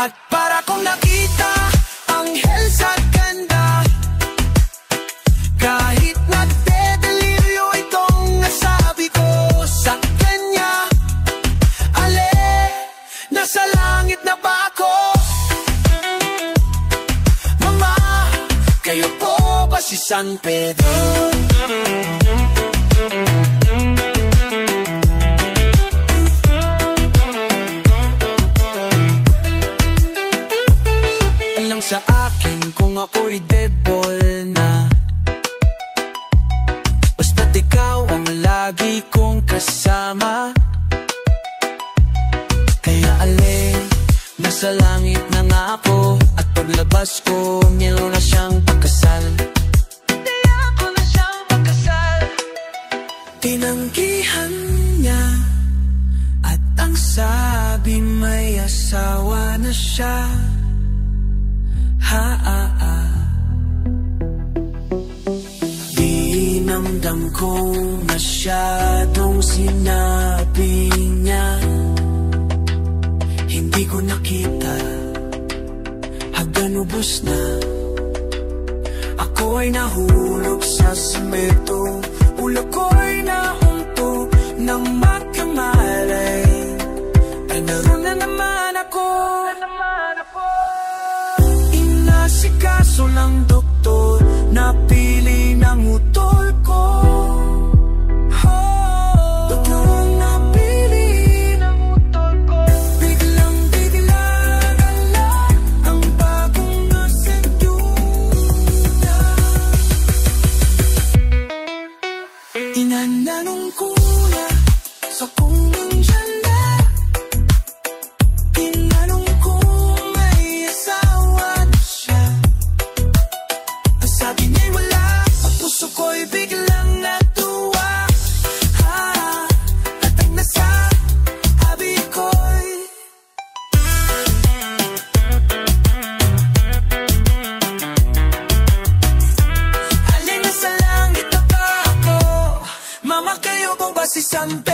At para kong nakita anghel sa ganda, kahit nagdedeliryo itong nasabi ko sa kanya. Ale, nasa langit na ba ako? Mama, kayo po ba si San Pedro? Sa akin kung ako'y deadball na, basta't ikaw ang lagi kong kasama. Kaya alin, nasa langit na nga ako, at paglabas ko, nilaw na siyang pagkasal. Kaya ako na siyang pagkasal. Tinanggihan niya, at ang sabi may asawa na siya. Dinamdam ko masyadong sinabi niya. Hindi ko nakita hanggang ubos na. Ako ay nahulog sa simento, ulo ko'y nahunto ng magkamalay. Ay naroon na naman ako. Inasikaso lang doktor, napili ng utol ko. Doktor, napili ng utol ko. Biglang-bigla na lang ang bagong nasentyuna. Inananong ko na sa kung nandiyan na. Tinanong ko may asawa na siya. Ang sabi niya'y wala, ang puso ko'y ng